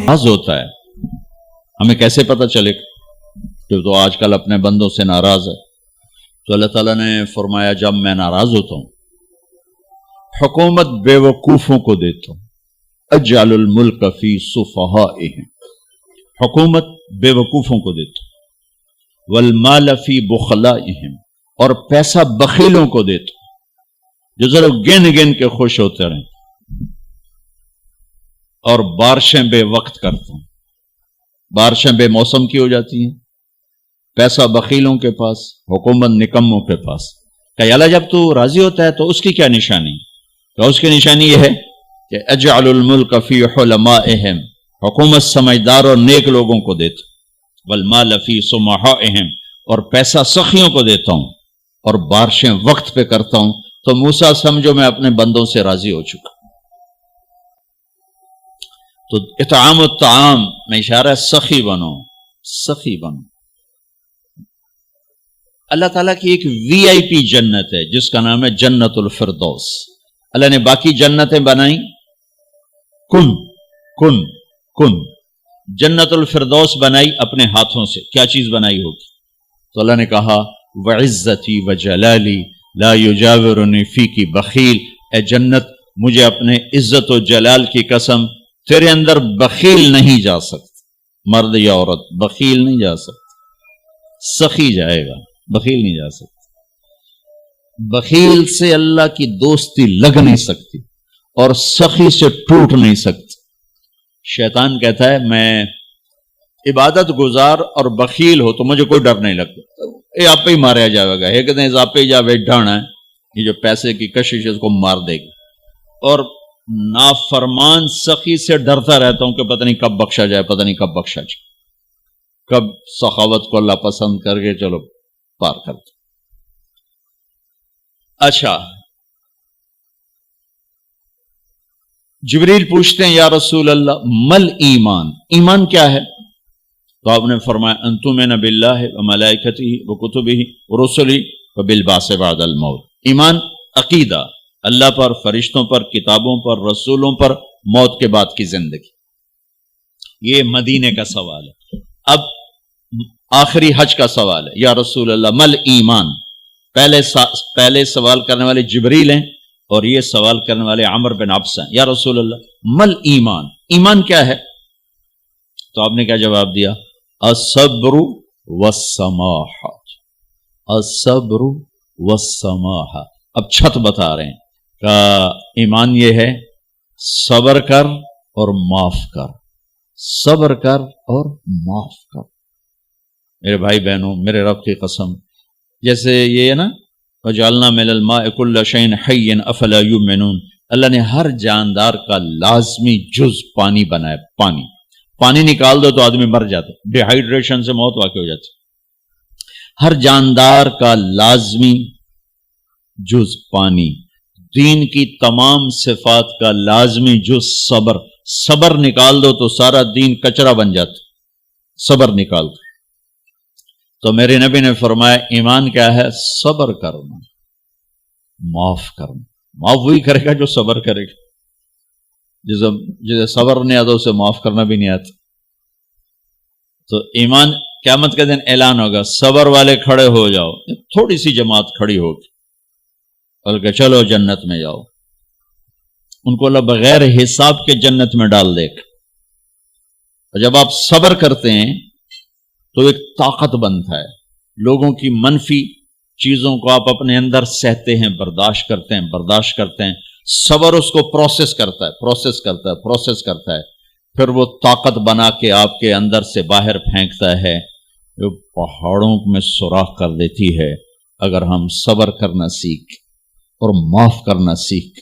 ناراض ہوتا ہے، ہمیں کیسے پتہ چلے کہ تو آج کل اپنے بندوں سے ناراض ہے؟ تو اللہ تعالیٰ نے فرمایا جب میں ناراض ہوتا ہوں حکومت بے وقوفوں کو دیتا ہوں، اجعل الملک فی صفہائہم، حکومت بے وقوفوں کو دیتا ہوں، والمال فی بخلائہم، اور پیسہ بخیلوں کو دیتا ہوں جو ذرا گن گن کے خوش ہوتے رہیں، اور بارشیں بے وقت کرتا ہوں، بارشیں بے موسم کی ہو جاتی ہیں، پیسہ بخیلوں کے پاس، حکومت نکموں کے پاس۔ کہ اللہ جب تو راضی ہوتا ہے تو اس کی کیا نشانی؟ تو اس کی نشانی یہ ہے کہ اجعل الملک فی حلمائہم، حکومت سمجھدار اور نیک لوگوں کو دیتا ہوں، والمال فی سمحائہم، اور پیسہ سخیوں کو دیتا ہوں، اور بارشیں وقت پہ کرتا ہوں۔ تو موسیٰ سمجھو میں اپنے بندوں سے راضی ہو چکا۔ تو اطعام الطعام میں اشارہ ہے سخی بنو، سخی بنو۔ اللہ تعالیٰ کی ایک وی آئی پی جنت ہے جس کا نام ہے جنت الفردوس۔ اللہ نے باقی جنتیں بنائیں کن کن کن، جنت الفردوس بنائی اپنے ہاتھوں سے۔ کیا چیز بنائی ہوگی؟ تو اللہ نے کہا وعزتی وجلالی لا یجاورنی فیکی بخیل، اے جنت مجھے اپنے عزت و جلال کی قسم تیرے اندر بخیل نہیں جا سکتا، مرد یا عورت بخیل نہیں جا سکتا، سخی جائے گا، بخیل نہیں جا سکتا۔ بخیل سے اللہ کی دوستی لگ نہیں سکتی اور سخی سے ٹوٹ نہیں سکتی۔ شیطان کہتا ہے میں عبادت گزار اور بخیل ہو تو مجھے کوئی ڈر نہیں لگتا، یہ آپ پہ ہی ماریا جائے گا، ایک دن آپ پہ جا بیٹھانا ہے، یہ جو پیسے کی کشش ہے اس کو مار دے گی۔ اور نافرمان سخی سے ڈرتا رہتا ہوں کہ پتہ نہیں کب بخشا جائے، پتہ نہیں کب بخشا جائے، کب سخاوت کو اللہ پسند کر کے چلو پار کرتے۔ اچھا، جبریل پوچھتے ہیں یا رسول اللہ مل ایمان، ایمان کیا ہے؟ تو آپ نے فرمایا ان تؤمن باللہ وملائکتہ وکتبہ ورسلہ وبالبعث بعد الموت۔ ایمان عقیدہ، اللہ پر، فرشتوں پر، کتابوں پر، رسولوں پر، موت کے بعد کی زندگی۔ یہ مدینے کا سوال ہے۔ اب آخری حج کا سوال ہے، یا رسول اللہ مل ایمان۔ پہلے سوال کرنے والے جبریل ہیں اور یہ سوال کرنے والے عمر بن عبس ہیں۔ یا رسول اللہ مل ایمان، ایمان کیا ہے؟ تو آپ نے کیا جواب دیا؟ الصبر والسماحہ، الصبر والسماحہ۔ اب چھت بتا رہے ہیں کہ ایمان یہ ہے صبر کر اور معاف کر، صبر کر اور معاف کر۔ میرے بھائی بہنوں، میرے رب کی قسم، جیسے یہ ہے نا وَجَعَلْنَا مِنَ الْمَاءِ كُلَّ شَيْءٍ حَيٍّ أَفَلَا يُؤْمِنُونَ، اللہ نے ہر جاندار کا لازمی جز پانی بنایا۔ پانی نکال دو تو آدمی مر جاتا، ڈی ہائیڈریشن سے موت واقع ہو جاتی۔ ہر جاندار کا لازمی جز پانی، دین کی تمام صفات کا لازمی جز صبر، صبر نکال دو تو سارا دین کچرا بن جاتا، صبر نکال دو۔ تو میرے نبی نے فرمایا ایمان کیا ہے؟ صبر کرنا، معاف کرنا۔ معاف وہی کرے گا جو صبر کرے گا، جسے صبر نہیں آتا اسے معاف کرنا بھی نہیں آتا۔ تو ایمان قیامت کے دن اعلان ہوگا، صبر والے کھڑے ہو جاؤ، تھوڑی سی جماعت کھڑی ہوگی، بلکہ چلو جنت میں جاؤ۔ ان کو اللہ بغیر حساب کے جنت میں ڈال دے گا۔ اور جب آپ صبر کرتے ہیں تو ایک طاقت بنتا ہے، لوگوں کی منفی چیزوں کو آپ اپنے اندر سہتے ہیں، برداشت کرتے ہیں۔ صبر اس کو پروسیس کرتا ہے، پھر وہ طاقت بنا کے آپ کے اندر سے باہر پھینکتا ہے، جو پہاڑوں میں سوراخ کر دیتی ہے اگر ہم صبر کرنا سیکھ اور معاف کرنا سیکھ۔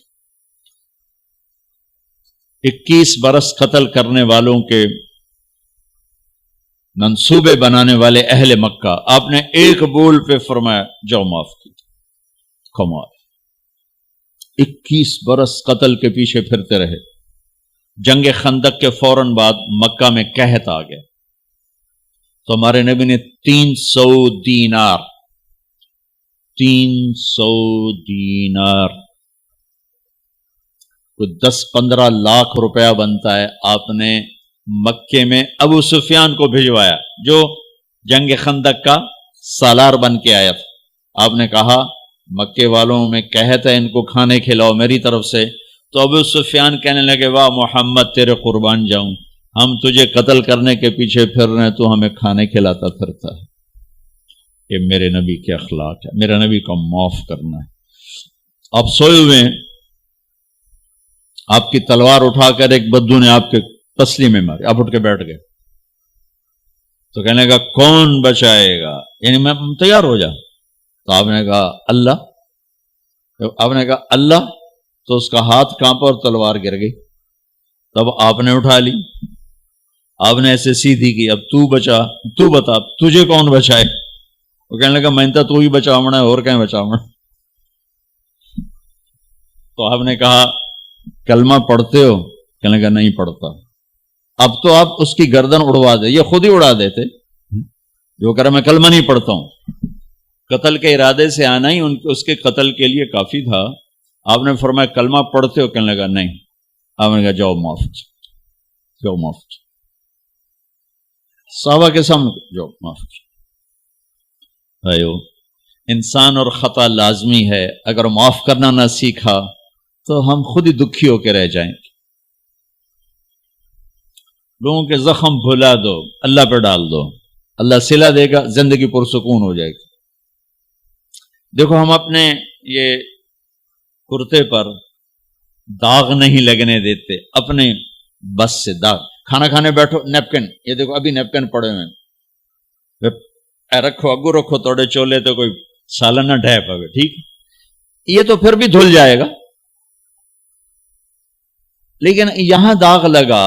21 برس قتل کرنے والوں کے منصوبے بنانے والے اہل مکہ، آپ نے ایک بول پہ فرمایا جاؤ معاف کی۔ کمال، 21 برس قتل کے پیچھے پھرتے رہے۔ جنگ خندق کے فوراً بعد مکہ میں قحط آ گیا، تو ہمارے نبی نے 300 دینار 300 دینار، کوئی 10-15 لاکھ روپیہ بنتا ہے، آپ نے مکے میں ابو سفیان کو بھجوایا جو جنگ خندق کا سالار بن کے آیا تھا۔ آپ نے کہا مکے والوں میں کہتا ہے ان کو کھانے کھلاؤ میری طرف سے، تو ابو سفیان کہنے لگے واہ محمد تیرے قربان جاؤں، ہم تجھے قتل کرنے کے پیچھے پھر رہے ہیں، تو ہمیں کھانے کھلاتا پھرتا ہے۔ یہ میرے نبی کے اخلاق ہے، میرے نبی کو معاف کرنا ہے۔ آپ سوئے ہوئے ہیں، آپ کی تلوار اٹھا کر ایک بدو نے آپ کے پسلی میں ماری، آپ اٹھ کے بیٹھ گئے، تو کہنے لگا کون بچائے گا، یعنی میں تیار ہو جا، تو آپ نے کہا اللہ، آپ نے کہا اللہ، تو اس کا ہاتھ کانپا اور تلوار گر گئی۔ تب آپ نے اٹھا لی، آپ نے ایسے سیدھی کی، اب تو بچا، تو بتا تجھے کون بچائے؟ وہ کہنے لگا میں تو ہی بچاونا ہے، اور کہیں بچاونا۔ تو آپ نے کہا کلمہ پڑھتے ہو؟ کہنے لگا نہیں پڑھتا۔ اب تو آپ اس کی گردن اڑوا دے، یہ خود ہی اڑا دیتے، جو کہہ رہا میں کلمہ نہیں پڑھتا ہوں۔ قتل کے ارادے سے آنا ہی اس کے قتل کے لیے کافی تھا۔ آپ نے فرمایا کلمہ پڑھتے ہو؟ کہنے لگا نہیں۔ آپ نے کہا جاؤ معاف، جاؤ معاف، صحابہ کے سامنے جاؤ معاف۔ بھائیو، انسان اور خطا لازمی ہے، اگر معاف کرنا نہ سیکھا تو ہم خود ہی دکھی ہو کے رہ جائیں گے۔ لوگوں کے زخم بھلا دو، اللہ پہ ڈال دو، اللہ صلہ دے گا، زندگی پرسکون ہو جائے گی۔ دیکھو ہم اپنے یہ کرتے پر داغ نہیں لگنے دیتے، اپنے بس سے داغ، کھانا کھانے بیٹھو نیپکن، یہ دیکھو ابھی نیپکن پڑے ہوئے، اے رکھو اگو رکھو توڑے چولے تو کوئی سالن نہ ڈھے پاوے، ٹھیک، یہ تو پھر بھی دھل جائے گا، لیکن یہاں داغ لگا،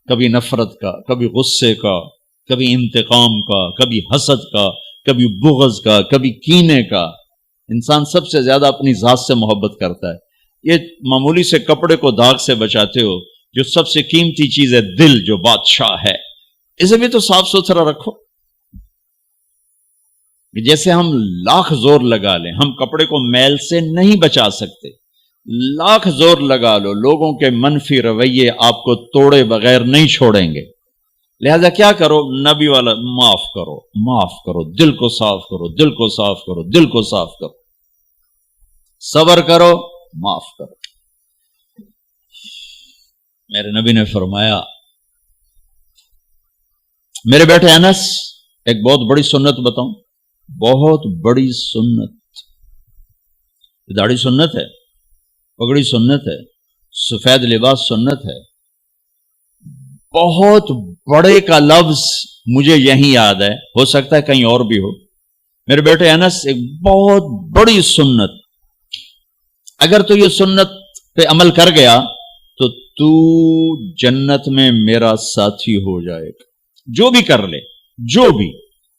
کبھی نفرت کا، کبھی غصے کا، کبھی انتقام کا، کبھی حسد کا، کبھی بغض کا، کبھی کینے کا۔ انسان سب سے زیادہ اپنی ذات سے محبت کرتا ہے۔ یہ معمولی سے کپڑے کو داغ سے بچاتے ہو، جو سب سے قیمتی چیز ہے دل، جو بادشاہ ہے، اسے بھی تو صاف ستھرا رکھو۔ جیسے ہم لاکھ زور لگا لیں، ہم کپڑے کو میل سے نہیں بچا سکتے، لاکھ زور لگا لو، لوگوں کے منفی رویے آپ کو توڑے بغیر نہیں چھوڑیں گے۔ لہذا کیا کرو؟ نبی والا معاف کرو، معاف کرو، دل کو صاف کرو، دل کو صاف کرو، دل کو صاف کرو، صبر کرو، معاف کرو۔ میرے نبی نے فرمایا، میرے بیٹے انس، ایک بہت بڑی سنت بتاؤں، بہت بڑی سنت، داڑھی سنت ہے، پگڑی سنت ہے، سفید لباس سنت ہے۔ بہت بڑے کا لفظ مجھے یہیں یاد ہے، ہو سکتا ہے کہیں اور بھی ہو۔ میرے بیٹے انس، ایک بہت بڑی سنت، اگر تو یہ سنت پہ عمل کر گیا تو جنت میں میرا ساتھی ہو جائے گا، جو بھی کر لے، جو بھی،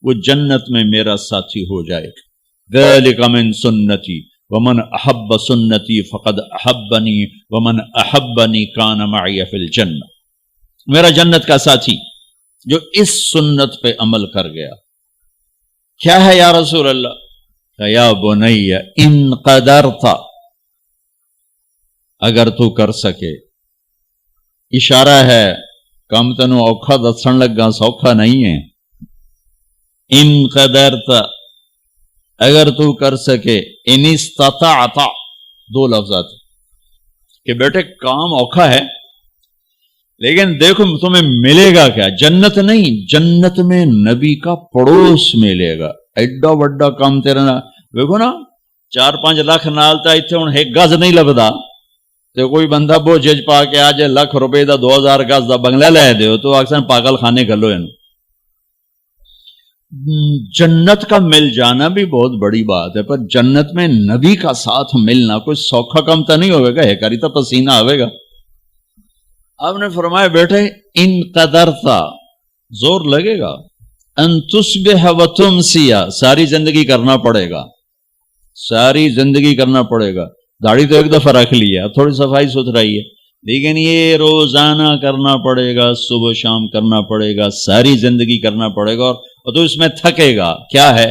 وہ جنت میں میرا ساتھی ہو جائے گا۔ ذالک من سنتی ومن احب سنتی فقد احبنی ومن احبنی کان معی فی الجنہ۔ میرا جنت کا ساتھی جو اس سنت پہ عمل کر گیا۔ کیا ہے یا رسول اللہ؟ کہ یا بنی ان قدرت، اگر تو کر سکے، اشارہ ہے کم تنو اوکھا دسن لگا سوکھا نہیں ہے۔ ان قدرت، اگر تو کر سکے، ان استطاعت، دو لفظات کہ بیٹے کام اوکھا ہے، لیکن دیکھو تمہیں ملے گا کیا؟ جنت نہیں، جنت میں نبی کا پڑوس ملے گا۔ ایڈا وڈا کام تیرا نا، دیکھو نا 4-5 لاکھ نالتا ایتھے ہن ایک گز نہیں لبدا، تے کوئی بندہ بوجھ پا کے آج لاکھ روپے دا 2000 گز دا بنگلہ لے دیو تو اکثر پاگل خانے گلو ہیں۔ جنت کا مل جانا بھی بہت بڑی بات ہے، پر جنت میں نبی کا ساتھ ملنا کوئی سوکھا کم تو نہیں ہوگا، ہے کاری تو پسینہ آئے گا۔ آپ نے فرمایا بیٹھے ان قدرتا، زور لگے گا، ان تصبح و تمسیا، ساری زندگی کرنا پڑے گا، ساری زندگی کرنا پڑے گا۔ داڑھی تو ایک دفعہ رکھ لی ہے، اب تھوڑی صفائی ستھرائی ہے، لیکن یہ روزانہ کرنا پڑے گا، صبح شام کرنا پڑے گا، ساری زندگی کرنا پڑے گا، اور تو اس میں تھکے گا۔ کیا ہے؟